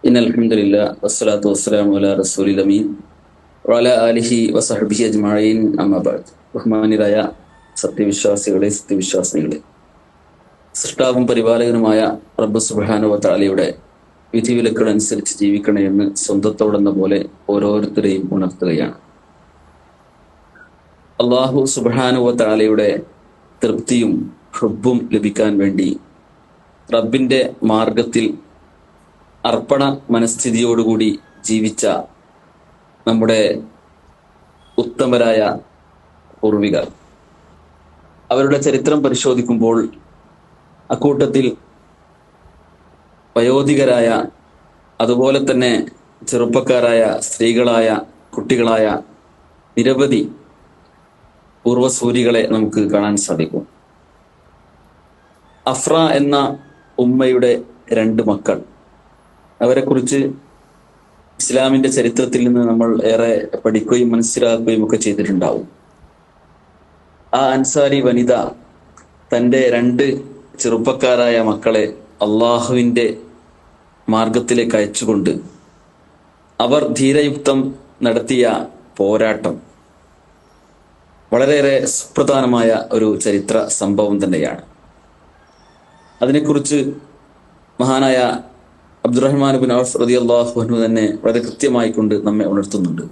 ഇന്നൽഹംദുലില്ലാ വസ്സലാത്തു വസ്സലാമു അലാ റസൂലിൽ അമീൻ വഅലാ ആലിഹി വസഹ്ബിഹി അജ്മഈൻ അമ്മാ ബഅദ്. ബഹുമാന്യരായ സത്യവിശ്വാസികളെ, സൃഷ്ടാവും പരിപാലകനുമായ റബ്ബ് സുബ്ഹാനഹു വ തആലയുടെ വിധിവിലക്കുകൾ അനുസരിച്ച് ജീവിക്കണമെന്ന് സ്വന്തത്തോടെന്ന പോലെ ഓരോരുത്തരെയും ഉണർത്തുകയാണ്. അള്ളാഹു സുബ്ഹാനഹു വ തആലയുടെ തൃപ്തിയും ഹുബ്ബും ലഭിക്കാൻ വേണ്ടി റബ്ബിന്റെ മാർഗത്തിൽ അർപ്പണ മനസ്ഥിതിയോടുകൂടി ജീവിച്ച നമ്മുടെ ഉത്തമരായ പൂർവികർ, അവരുടെ ചരിത്രം പരിശോധിക്കുമ്പോൾ അക്കൂട്ടത്തിൽ വയോധികരായ, അതുപോലെ തന്നെ ചെറുപ്പക്കാരായ, സ്ത്രീകളായ, കുട്ടികളായ നിരവധി പൂർവസൂരികളെ നമുക്ക് കാണാൻ സാധിക്കും. അഫ്ര എന്ന ഉമ്മയുടെ 2 മക്കൾ, അവരെക്കുറിച്ച് ഇസ്ലാമിന്റെ ചരിത്രത്തിൽ നിന്ന് നമ്മൾ ഏറെ പഠിക്കുകയും മനസ്സിലാക്കുകയും ഒക്കെ ചെയ്തിട്ടുണ്ടാവും. ആ അൻസാരി വനിത തൻ്റെ 2 ചെറുപ്പക്കാരായ മക്കളെ അള്ളാഹുവിൻ്റെ മാർഗത്തിലേക്ക് അയച്ചുകൊണ്ട് അവർ ധീരയുക്തം നടത്തിയ പോരാട്ടം വളരെയേറെ സുപ്രധാനമായ ഒരു ചരിത്ര സംഭവം തന്നെയാണ്. അതിനെക്കുറിച്ച് മഹാനായ അബ്ദുറഹ്മാൻ ബിൻ ഔഫ് റളിയല്ലാഹു അൻഹു തന്നെ വളരെ കൃത്യമായിക്കൊണ്ട് നമ്മെ ഉണർത്തുന്നുണ്ട്.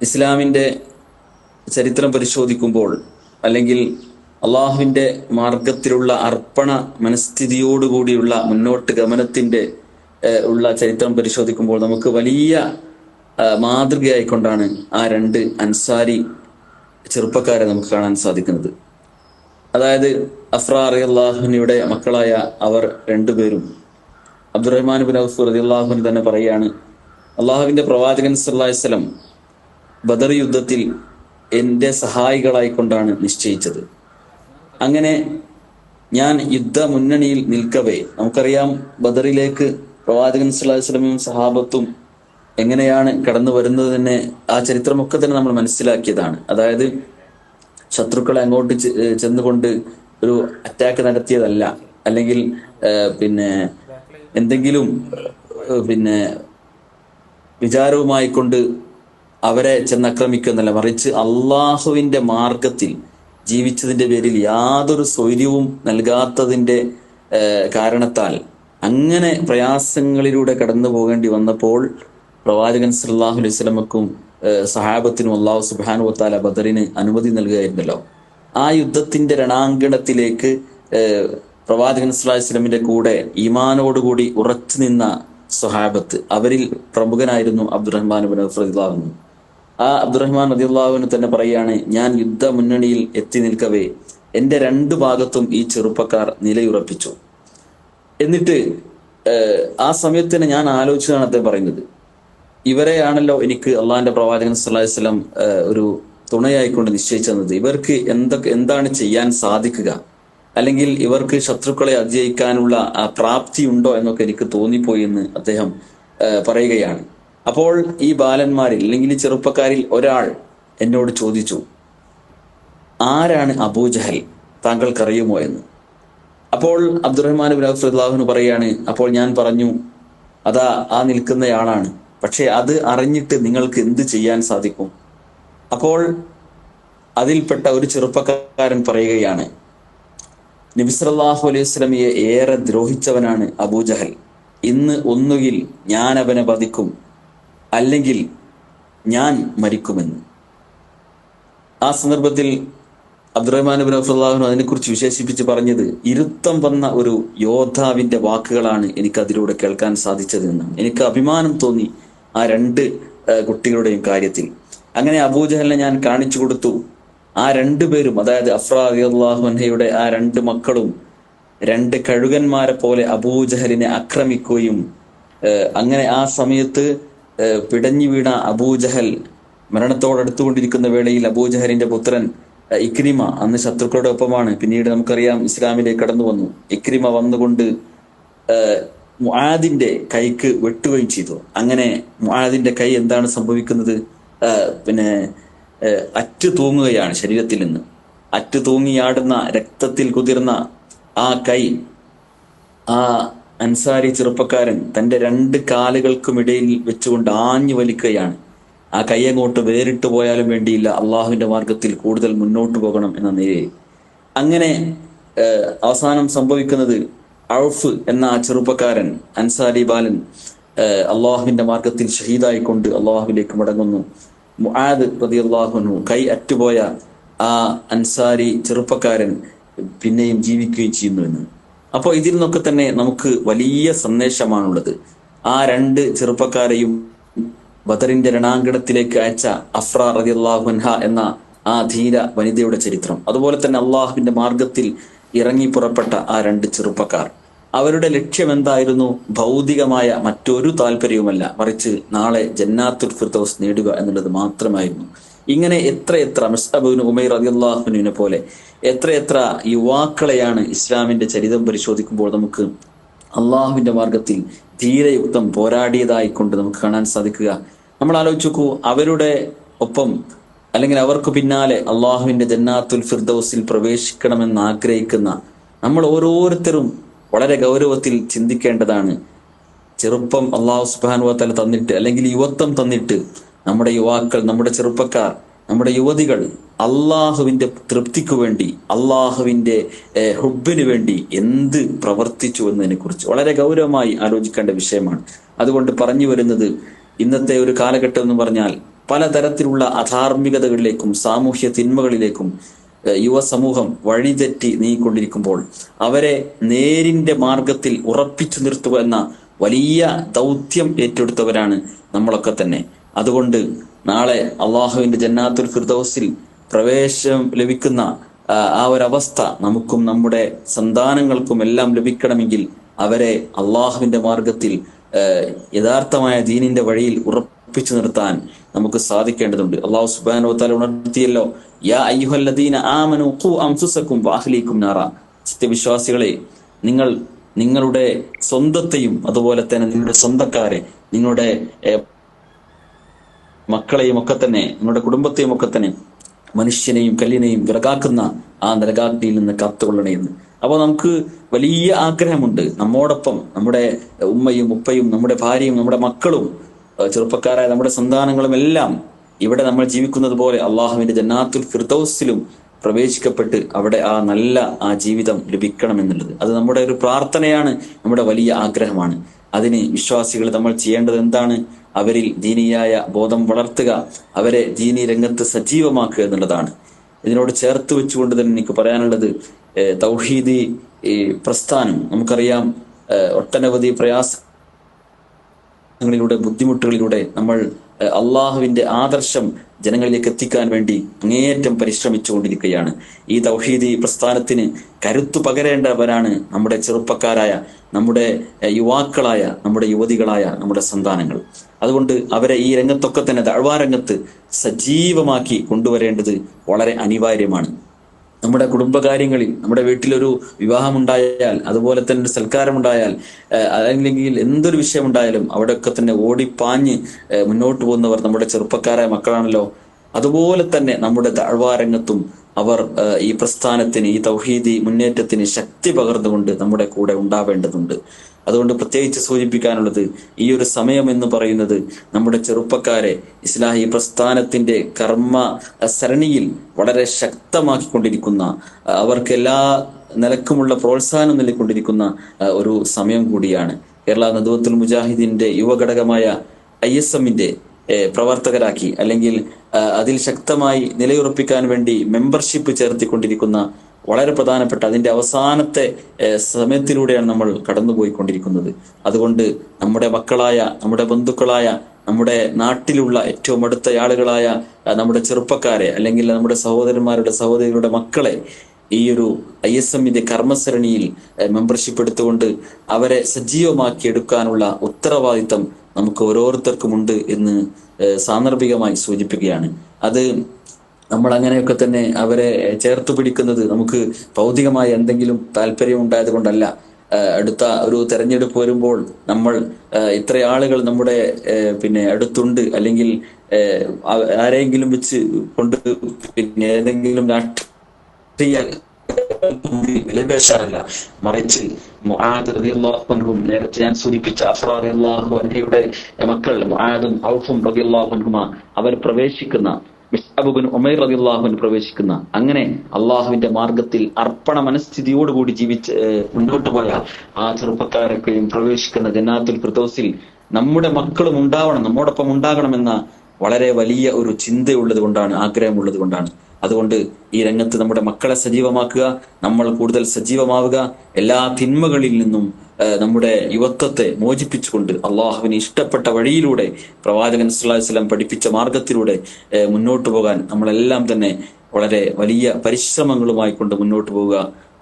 ഇസ്ലാമിൻ്റെ ചരിത്രം പരിശോധിക്കുമ്പോൾ, അല്ലെങ്കിൽ അള്ളാഹുവിൻ്റെ മാർഗത്തിലുള്ള അർപ്പണ മനസ്ഥിതിയോടുകൂടിയുള്ള മുന്നോട്ട് ഗമനത്തിൻ്റെ ഉള്ള ചരിത്രം പരിശോധിക്കുമ്പോൾ നമുക്ക് വലിയ മാതൃകയായിക്കൊണ്ടാണ് ആ 2 അൻസാരി ചെറുപ്പക്കാരെ നമുക്ക് കാണാൻ സാധിക്കുന്നത്. അതായത് അഫ്ര റളിയല്ലാഹു അൻഹയുടെ മക്കളായ അവർ 2 പേരും അബ്ദുറഹ്മാൻ ബിൻ ഔഫ് റളിയല്ലാഹു അൻഹു തന്നെ പറയുകയാണ്, അള്ളാഹുവിന്റെ പ്രവാചകൻ സല്ലല്ലാഹു അലൈഹി വസല്ലം ബദർ യുദ്ധത്തിൽ എൻ്റെ സഹായികളായിക്കൊണ്ടാണ് നിശ്ചയിച്ചത്. അങ്ങനെ ഞാൻ യുദ്ധ മുന്നണിയിൽ നിൽക്കവേ, നമുക്കറിയാം ബദറിലേക്ക് പ്രവാചകൻ സല്ലല്ലാഹു അലൈഹി വസല്ലമയും സഹാബത്തും എങ്ങനെയാണ് കടന്നു വരുന്നത് തന്നെ ആ ചരിത്രമൊക്കെ തന്നെ നമ്മൾ മനസ്സിലാക്കിയതാണ്. അതായത് ശത്രുക്കളെ അങ്ങോട്ട് ചെന്നുകൊണ്ട് ഒരു അറ്റാക്ക് നടത്തിയതല്ല, അല്ലെങ്കിൽ എന്തെങ്കിലും വിചാരവുമായി കൊണ്ട് അവരെ ചെന്നാക്രമിക്കുന്നല്ല, മറിച്ച് അള്ളാഹുവിന്റെ മാർഗത്തിൽ ജീവിച്ചതിന്റെ പേരിൽ യാതൊരു സ്വൈര്യവും നൽകാത്തതിന്റെ കാരണത്താൽ അങ്ങനെ പ്രയാസങ്ങളിലൂടെ കടന്നു പോകേണ്ടി വന്നപ്പോൾ പ്രവാചകൻ സല്ലല്ലാഹു അലൈഹി വസല്ലമക്കും സഹാബത്തിനും അല്ലാഹു സുബ്ഹാനഹു വ തആല ബദറിന് അനുമതി നൽകുകയായിരുന്നല്ലോ. ആ യുദ്ധത്തിന്റെ രണാങ്കണത്തിലേക്ക് പ്രവാചകൻ സല്ലല്ലാഹു അലൈഹി വസല്ലമിന്റെ കൂടെ ഈമാനോടുകൂടി ഉറച്ചു നിന്ന സ്വഹാബത്ത്, അവരിൽ പ്രമുഖനായിരുന്നു അബ്ദുറഹ്മാൻ ബിൻ ഔഫ് റളിയല്ലാഹു അൻഹു. ആ അബ്ദുറഹ്മാൻ റളിയല്ലാഹു അൻഹു തന്നെ പറയാണ്, ഞാൻ യുദ്ധ മുന്നണിയിൽ എത്തി നിൽക്കവേ എൻ്റെ 2 ഭാഗത്തും ഈ ചെറുപ്പക്കാർ നിലയുറപ്പിച്ചു. എന്നിട്ട് ആ സമയത്ത് തന്നെ ഞാൻ ആലോചിച്ചതാണ് അദ്ദേഹം പറയുന്നത്, ഇവരെയാണല്ലോ എനിക്ക് അള്ളാഹിന്റെ പ്രവാചകൻ സല്ലല്ലാഹു അലൈഹി വസല്ലം ഒരു തുണയായിക്കൊണ്ട് നിശ്ചയിച്ചു തന്നത്. ഇവർക്ക് എന്താണ് ചെയ്യാൻ സാധിക്കുക, അല്ലെങ്കിൽ ഇവർക്ക് ശത്രുക്കളെ അതിജയിക്കാനുള്ള പ്രാപ്തി ഉണ്ടോ എന്നൊക്കെ എനിക്ക് തോന്നിപ്പോയി എന്ന് അദ്ദേഹം പറയുകയാണ്. അപ്പോൾ ഈ ബാലന്മാരിൽ, അല്ലെങ്കിൽ ഈ ചെറുപ്പക്കാരിൽ ഒരാൾ എന്നോട് ചോദിച്ചു, ആരാണ് അബൂജഹൽ, താങ്കൾക്കറിയുമോ എന്ന്. അപ്പോൾ അബ്ദുറഹ്മാൻ ബിൻ ഔഫ് റളിയല്ലാഹു അൻഹു പറയാണ്, അപ്പോൾ ഞാൻ പറഞ്ഞു, അതാ ആ നിൽക്കുന്നയാളാണ്, പക്ഷെ അത് അറിഞ്ഞിട്ട് നിങ്ങൾക്ക് എന്ത് ചെയ്യാൻ സാധിക്കും? അപ്പോൾ അതിൽപ്പെട്ട ഒരു ചെറുപ്പക്കാരൻ പറയുകയാണ്, നബി സല്ലല്ലാഹു അലൈഹി വസല്ലമയെ ഏറെ ദ്രോഹിച്ചവനാണ് അബൂജഹൽ. ഇന്ന് ഒന്നുകിൽ ഞാൻ അവനെ വധിക്കും, അല്ലെങ്കിൽ ഞാൻ മരിക്കുമെന്ന്. ആ സന്ദർഭത്തിൽ അബ്ദുറഹ്മാൻ ബിൻ ഔഫ് റളിയല്ലാഹു അൻഹു അതിനെക്കുറിച്ച് വിശേഷിപ്പിച്ച് പറഞ്ഞത്, ഇരുത്തം വന്ന ഒരു യോദ്ധാവിന്റെ വാക്കുകളാണ് എനിക്ക് അതിലൂടെ കേൾക്കാൻ സാധിച്ചത് എന്നാണ്. എനിക്ക് അഭിമാനം തോന്നി ആ 2 കുട്ടികളുടെയും കാര്യത്തിൽ. അങ്ങനെ അബൂജഹലിനെ ഞാൻ കാണിച്ചു കൊടുത്തു. ആ 2 പേരും, അതായത് അഫ്ര റളിയല്ലാഹു അൻഹയുടെ ആ 2 മക്കളും 2 കഴുകന്മാരെ പോലെ അബൂജഹലിനെ ആക്രമിക്കുകയും, അങ്ങനെ ആ സമയത്ത് പിടഞ്ഞു വീണ അബൂജഹൽ മരണത്തോടടുത്തുകൊണ്ടിരിക്കുന്ന വേളയിൽ അബൂജഹലിന്റെ പുത്രൻ ഇക്രിമ, അന്ന് ശത്രുക്കളുടെ ഒപ്പമാണ്, പിന്നീട് നമുക്കറിയാം ഇസ്ലാമിലേക്ക് കടന്നു വന്നു. ഇക്രിമ വന്നുകൊണ്ട് മുആദിന്റെ കൈക്ക് വെട്ടുകയും ചെയ്തു. അങ്ങനെ മുആദിന്റെ കൈ എന്താണ് സംഭവിക്കുന്നത്, അറ്റു തൂങ്ങുകയാണ് ശരീരത്തിൽ നിന്ന്. അറ്റു തൂങ്ങിയാടുന്ന രക്തത്തിൽ കുതിർന്ന ആ കൈ ആ അൻസാരി ചെറുപ്പക്കാരൻ തന്റെ രണ്ട് കാലുകൾക്കുമിടയിൽ വെച്ചുകൊണ്ട് ആഞ്ഞു വലിക്കുകയാണ്. ആ കൈ അങ്ങോട്ട് വേറിട്ട് പോയാലും വേണ്ടിയില്ല, അള്ളാഹുവിന്റെ മാർഗത്തിൽ കൂടുതൽ മുന്നോട്ട് പോകണം എന്ന നിലയിൽ. അങ്ങനെ അവസാനം സംഭവിക്കുന്നത്, ഔഫ് എന്ന ആ ചെറുപ്പക്കാരൻ, അൻസാരി ബാലൻ, അള്ളാഹുവിന്റെ മാർഗത്തിൽ ഷഹീദായിക്കൊണ്ട് അള്ളാഹുവിലേക്ക് മടങ്ങുന്നു. മുആദ് റളിയല്ലാഹു അൻഹു, കൈ അറ്റുപോയ ആ അൻസാരി ചെറുപ്പക്കാരൻ പിന്നെയും ജീവിക്കുകയും ചെയ്യുന്നു എന്ന്. അപ്പോൾ ഇതിൽ നിന്നൊക്കെ തന്നെ നമുക്ക് വലിയ സന്ദേശമാണുള്ളത്. ആ രണ്ട് ചെറുപ്പക്കാരെയും ബദറിന്റെ രണാങ്കണത്തിലേക്ക് അയച്ച അഫ്ര റളിയല്ലാഹു അൻഹ എന്ന ആ ധീര വനിതയുടെ ചരിത്രം, അതുപോലെ തന്നെ അള്ളാഹുവിന്റെ മാർഗത്തിൽ ഇറങ്ങി പുറപ്പെട്ട ആ രണ്ട് ചെറുപ്പക്കാർ, അവരുടെ ലക്ഷ്യം എന്തായിരുന്നു? ഭൗതികമായ മറ്റൊരു താല്പര്യവുമല്ല, മറിച്ച് നാളെ ജന്നാത്തുൽ ഫിർദൗസ് നേടുക എന്നുള്ളത് മാത്രമായിരുന്നു. ഇങ്ങനെ എത്രയെത്ര മുസ്അബ് ഇബ്നു ഉമൈർ റളിയല്ലാഹു അൻഹുവിനെ പോലെ എത്രയെത്ര യുവാക്കളെയാണ് ഇസ്ലാമിന്റെ ചരിത്രം പരിശോധിക്കുമ്പോൾ നമുക്ക് അള്ളാഹുവിന്റെ മാർഗത്തിൽ ധീരയുക്തം പോരാടിയതായിക്കൊണ്ട് നമുക്ക് കാണാൻ സാധിക്കുക. നമ്മൾ ആലോചിച്ച് നോക്കൂ, അവരുടെ ഒപ്പം അല്ലെങ്കിൽ അവർക്ക് പിന്നാലെ അള്ളാഹുവിന്റെ ജന്നാത്തുൽ ഫിർദൗസിൽ പ്രവേശിക്കണമെന്ന് ആഗ്രഹിക്കുന്ന നമ്മൾ ഓരോരുത്തരും വളരെ ഗൗരവത്തിൽ ചിന്തിക്കേണ്ടതാണ്. ചെറുപ്പം അള്ളാഹു സുബ്ഹാനഹു വ തആല തന്നിട്ട്, അല്ലെങ്കിൽ യുവത്വം തന്നിട്ട്, നമ്മുടെ യുവാക്കൾ, നമ്മുടെ ചെറുപ്പക്കാർ, നമ്മുടെ യുവതികൾ അള്ളാഹുവിന്റെ തൃപ്തിക്ക് വേണ്ടി, അള്ളാഹുവിന്റെ ഹുബ്ബിന് വേണ്ടി എന്ത് പ്രവർത്തിച്ചു എന്നതിനെ കുറിച്ച് വളരെ ഗൗരവമായി ആലോചിക്കേണ്ട വിഷയമാണ്. അതുകൊണ്ട് പറഞ്ഞു വരുന്നത്, ഇന്നത്തെ ഒരു കാലഘട്ടം എന്ന് പറഞ്ഞാൽ പലതരത്തിലുള്ള അധാർമികതകളിലേക്കും സാമൂഹ്യ തിന്മകളിലേക്കും യുവസമൂഹം വഴിതെറ്റി നീങ്ങിക്കൊണ്ടിരിക്കുമ്പോൾ അവരെ നേരിന്റെ മാർഗത്തിൽ ഉറപ്പിച്ചു നിർത്തുക എന്ന വലിയ ദൗത്യം ഏറ്റെടുത്തവരാണ് നമ്മളൊക്കെ തന്നെ. അതുകൊണ്ട് നാളെ അള്ളാഹുവിന്റെ ജന്നാത്തുൽ ഫിർദൗസിൽ പ്രവേശനം ലഭിക്കുന്ന ആ ഒരവസ്ഥ നമുക്കും നമ്മുടെ സന്താനങ്ങൾക്കും എല്ലാം ലഭിക്കണമെങ്കിൽ അവരെ അള്ളാഹുവിന്റെ മാർഗത്തിൽ യഥാർത്ഥമായ ദീനിന്റെ വഴിയിൽ ഉറപ്പിച്ചു നിർത്താൻ നമുക്ക് സാധിക്കേണ്ടതുണ്ട്. അള്ളാഹു സുബ്ഹാനഹു വ തആല ഉണർത്തിയല്ലോ, യാ അയ്യുഹല്ലദീന ആമനൂ ഖൂ അൻഫുസകും വഅഹ്ലീകും നാറ. സത്യവിശ്വാസികളെ, നിങ്ങൾ നിങ്ങളുടെ സ്വന്തത്തെയും അതുപോലെ തന്നെ നിങ്ങളുടെ സ്വന്തക്കാരെ, നിങ്ങളുടെ മക്കളെയും ഒക്കെ തന്നെ, നിങ്ങളുടെ കുടുംബത്തെയും ഒക്കെ തന്നെ, മനുഷ്യനെയും കല്ലിനെയും വിറകാക്കുന്ന ആ നരകാഗ്നിയിൽ നിന്ന് കാത്തുകൊള്ളണമെന്ന്. അപ്പോൾ നമുക്ക് വലിയ ആഗ്രഹമുണ്ട്, നമ്മോടൊപ്പം നമ്മുടെ ഉമ്മയും ഉപ്പയും നമ്മുടെ ഭാര്യയും നമ്മുടെ മക്കളും ചെറുപ്പക്കാരായ നമ്മുടെ സന്താനങ്ങളും എല്ലാം ഇവിടെ നമ്മൾ ജീവിക്കുന്നത് പോലെ അള്ളാഹുവിന്റെ ജന്നാത്തുൽ ഫിർദൗസിലും പ്രവേശിക്കപ്പെട്ട് അവിടെ ആ നല്ല ആ ജീവിതം ലഭിക്കണം എന്നുള്ളത് അത് നമ്മുടെ ഒരു പ്രാർത്ഥനയാണ്, നമ്മുടെ വലിയ ആഗ്രഹമാണ്. അതിന് വിശ്വാസികൾ നമ്മൾ ചെയ്യേണ്ടത് എന്താണ്? അവരിൽ ദീനിയായ ബോധം വളർത്തുക, അവരെ ദീനി രംഗത്ത് സജീവമാക്കുക എന്നുള്ളതാണ്. ഇതിനോട് ചേർത്ത് വെച്ചുകൊണ്ട് തന്നെ എനിക്ക് പറയാനുള്ളത്, തൗഹീദി പ്രസ്ഥാനം നമുക്കറിയാം, ഒട്ടനവധി പ്രയാസങ്ങളിലൂടെ ബുദ്ധിമുട്ടുകളിലൂടെ നമ്മൾ അള്ളാഹുവിന്റെ ആദർശം ജനങ്ങളിലേക്ക് എത്തിക്കാൻ വേണ്ടി അങ്ങേയറ്റം പരിശ്രമിച്ചുകൊണ്ടിരിക്കുകയാണ്. ഈ തൗഹീദി പ്രസ്ഥാനത്തിന് കരുത്തു പകരേണ്ടവരാണ് നമ്മുടെ ചെറുപ്പക്കാരായ, നമ്മുടെ യുവാക്കളായ, നമ്മുടെ യുവതികളായ നമ്മുടെ സന്താനങ്ങൾ. അതുകൊണ്ട് അവരെ ഈ രംഗത്തൊക്കെ തന്നെ, ദഅ്വാ രംഗത്ത് സജീവമാക്കി കൊണ്ടുവരേണ്ടത് വളരെ അനിവാര്യമാണ്. നമ്മുടെ കുടുംബകാര്യങ്ങളിൽ, നമ്മുടെ വീട്ടിലൊരു വിവാഹമുണ്ടായാൽ, അതുപോലെ തന്നെ ഒരു സൽക്കാരമുണ്ടായാൽ, അല്ലെങ്കിൽ എന്തൊരു വിഷയമുണ്ടായാലും അവിടെയൊക്കെ തന്നെ ഓടിപ്പാഞ്ഞ് മുന്നോട്ട് പോകുന്നവർ നമ്മുടെ ചെറുപ്പക്കാരായ മക്കളാണല്ലോ. അതുപോലെ തന്നെ നമ്മുടെ ദഅ്വാ രംഗത്തും അവർ ഈ പ്രസ്ഥാനത്തിന്, ഈ തൗഹീദി മുന്നേറ്റത്തിന് ശക്തി പകർന്നുകൊണ്ട് നമ്മുടെ കൂടെ ഉണ്ടാവേണ്ടതുണ്ട്. അതുകൊണ്ട് പ്രത്യേകിച്ച് സൂചിപ്പിക്കാനുള്ളത്, ഈ ഒരു സമയം എന്ന് പറയുന്നത് നമ്മുടെ ചെറുപ്പക്കാരെ ഇസ്ലാഹി പ്രസ്ഥാനത്തിന്റെ കർമ്മ സരണിയിൽ വളരെ ശക്തമാക്കിക്കൊണ്ടിരിക്കുന്ന, അവർക്ക് എല്ലാ നിലക്കുമുള്ള പ്രോത്സാഹനം നൽകിക്കൊണ്ടിരിക്കുന്ന ഒരു സമയം കൂടിയാണ്. കേരള നദ്വത്തുൽ മുജാഹിദിന്റെ യുവഘടകമായ ISMന്റെ പ്രവർത്തകരാക്കി, അല്ലെങ്കിൽ അതിൽ ശക്തമായി നിലയുറപ്പിക്കാൻ വേണ്ടി മെമ്പർഷിപ്പ് ചേർത്തിക്കൊണ്ടിരിക്കുന്ന വളരെ പ്രധാനപ്പെട്ട അതിന്റെ അവസാനത്തെ സമയത്തിലൂടെയാണ് നമ്മൾ കടന്നുപോയിക്കൊണ്ടിരിക്കുന്നത്. അതുകൊണ്ട് നമ്മുടെ മക്കളായ, നമ്മുടെ ബന്ധുക്കളായ, നമ്മുടെ നാട്ടിലുള്ള ഏറ്റവും അടുത്ത ആളുകളായ നമ്മുടെ ചെറുപ്പക്കാരെ, അല്ലെങ്കിൽ നമ്മുടെ സഹോദരന്മാരുടെ സഹോദരികളുടെ മക്കളെ ഈ ഒരു ISMന്റെ കർമ്മസരണിയിൽ മെമ്പർഷിപ്പ് എടുത്തുകൊണ്ട് അവരെ സജീവമാക്കി എടുക്കാനുള്ള ഉത്തരവാദിത്തം നമുക്ക് ഓരോരുത്തർക്കുമുണ്ട് എന്ന് സാന്ദർഭികമായി സൂചിപ്പിക്കുകയാണ്. അത് നമ്മൾ അങ്ങനെയൊക്കെ തന്നെ അവരെ ചേർത്ത് പിടിക്കുന്നത് നമുക്ക് ഭൗതികമായ എന്തെങ്കിലും താല്പര്യം ഉണ്ടായത് കൊണ്ടല്ല. അടുത്ത ഒരു തെരഞ്ഞെടുപ്പ് വരുമ്പോൾ നമ്മൾ ഇത്ര ആളുകൾ നമ്മുടെ അടുത്തുണ്ട്, അല്ലെങ്കിൽ ആരെങ്കിലും വെച്ച് കൊണ്ട് ഏതെങ്കിലും രാഷ്ട്രീയ വിലപേശാനല്ല, മറിച്ച് മുആദ് റളിയല്ലാഹു അൻഹും, നേരത്തെ ഞാൻ സൂചിപ്പിച്ച അഫ്റ റളിയല്ലാഹു അൻഹയുടെ മക്കൾ മുആദും ഔഫും റളിയല്ലാഹു അൻഹുമ അവർ പ്രവേശിക്കുന്ന, മിസ്അബ് ഇബ്നു ഉമൈർ റളിയല്ലാഹു അൻഹു പ്രവേശിക്കുന്ന, അങ്ങനെ അള്ളാഹുവിന്റെ മാർഗത്തിൽ അർപ്പണ മനസ്ഥിതിയോടുകൂടി ജീവിച്ച് മുന്നോട്ട് പോയ ആ ചെറുപ്പക്കാരൊക്കെയും പ്രവേശിക്കുന്ന ജന്നാത്തുൽ ഫിർദൗസിൽ നമ്മുടെ മക്കളും ഉണ്ടാവണം, നമ്മോടൊപ്പം ഉണ്ടാകണമെന്ന വളരെ വലിയ ഒരു ചിന്തയുള്ളത് കൊണ്ടാണ്, ആഗ്രഹമുള്ളത് കൊണ്ടാണ്. അതുകൊണ്ട് ഈ രംഗത്ത് നമ്മുടെ മക്കളെ സജീവമാക്കുക, നമ്മൾ കൂടുതൽ സജീവമാവുക, എല്ലാ തിന്മകളിൽ നിന്നും നമ്മുടെ യുവത്വത്തെ മോചിപ്പിച്ചുകൊണ്ട് അള്ളാഹുവിന് ഇഷ്ടപ്പെട്ട വഴിയിലൂടെ, പ്രവാചകൻ സല്ലല്ലാഹു അലൈഹി വസല്ലം പഠിപ്പിച്ച മാർഗത്തിലൂടെ മുന്നോട്ട് പോകാൻ നമ്മളെല്ലാം തന്നെ വളരെ വലിയ പരിശ്രമങ്ങളുമായി കൊണ്ട് മുന്നോട്ട് പോവുക.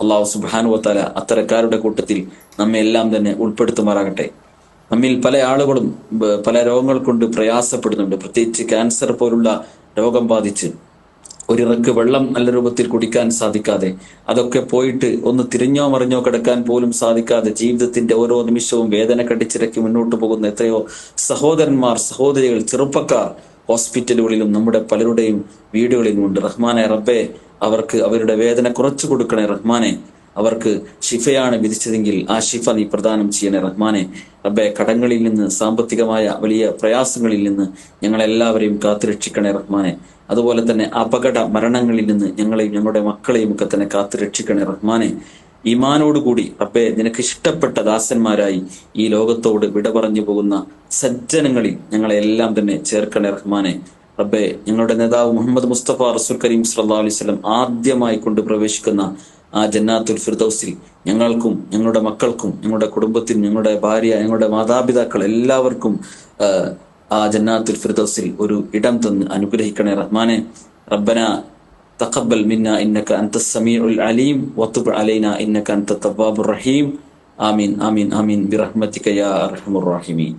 അള്ളാഹു സുബ്ഹാനഹു വ തആല അത്തരക്കാരുടെ കൂട്ടത്തിൽ നമ്മെ എല്ലാം തന്നെ ഉൾപ്പെടുത്തുമാറാകട്ടെ. നമ്മിൽ പല ആളുകളും പല രോഗങ്ങൾ കൊണ്ട് പ്രയാസപ്പെടുന്നുണ്ട്. പ്രത്യേകിച്ച് ക്യാൻസർ പോലുള്ള രോഗം ബാധിച്ച് ഒരിറക്ക് വെള്ളം നല്ല രൂപത്തിൽ കുടിക്കാൻ സാധിക്കാതെ, അതൊക്കെ പോയിട്ട് ഒന്ന് തിരിഞ്ഞോ മറിഞ്ഞോ കിടക്കാൻ പോലും സാധിക്കാതെ ജീവിതത്തിന്റെ ഓരോ നിമിഷവും വേദന കടിച്ചിറക്കി മുന്നോട്ട് പോകുന്ന എത്രയോ സഹോദരന്മാർ, സഹോദരികൾ, ചെറുപ്പക്കാർ ഹോസ്പിറ്റലുകളിലും നമ്മുടെ പലരുടെയും വീടുകളിലും ഉണ്ട്. റഹ്മാനെ റബ്ബേ, അവർക്ക് അവരുടെ വേദന കുറച്ചു കൊടുക്കണേ റഹ്മാനെ. അവർക്ക് ഷിഫയാണ് വിധിച്ചതെങ്കിൽ ആ ഷിഫ നീ പ്രദാനം ചെയ്യണേ റഹ്മാനെ. റബ്ബെ, കടങ്ങളിൽ നിന്ന്, സാമ്പത്തികമായ വലിയ പ്രയാസങ്ങളിൽ നിന്ന് ഞങ്ങളെല്ലാവരെയും കാത്തുരക്ഷിക്കണേ റഹ്മാനെ. അതുപോലെ തന്നെ അപകട മരണങ്ങളിൽ നിന്ന് ഞങ്ങളെയും ഞങ്ങളുടെ മക്കളെയും ഒക്കെ തന്നെ കാത്തുരക്ഷിക്കണേ റഹ്മാനെ. ഈമാനോടുകൂടി റബ്ബെ, നിനക്ക് ഇഷ്ടപ്പെട്ട ദാസന്മാരായി ഈ ലോകത്തോട് വിട പറഞ്ഞു പോകുന്ന സജ്ജനങ്ങളിൽ ഞങ്ങളെ എല്ലാം തന്നെ ചേർക്കണേ റഹ്മാനെ. റബ്ബെ, ഞങ്ങളുടെ നേതാവ് മുഹമ്മദ് മുസ്തഫ റസൂൽ കരീം സല്ലല്ലാഹു അലൈഹി വസല്ലം ആദ്യമായി കൊണ്ട് പ്രവേശിക്കുന്ന ആ ജന്നാത്തുൽ ഫിർദൗസിൽ ഞങ്ങൾക്കും ഞങ്ങളുടെ മക്കൾക്കും ഞങ്ങളുടെ കുടുംബത്തിനും ഞങ്ങളുടെ ഭാര്യ, ഞങ്ങളുടെ മാതാപിതാക്കൾ എല്ലാവർക്കും ആ ജന്നാത്തുൽ ഫിർദൗസിൽ ഒരു ഇടം തന്ന് അനുഗ്രഹിക്കണേ റഹ്മാനെ. റബ്ബന തഖബ്ബൽ മിന്ന ഇന്നക അൻതസ് സമീഉൽ അലീം വതുബ് അലൈനാ ഇന്നക അൻതത് തവ്വാബുർ റഹീം. ആമീൻ ആമീൻ ആമീൻ ബിറഹ്മതിക യാ അർഹമർ റഹീമീൻ.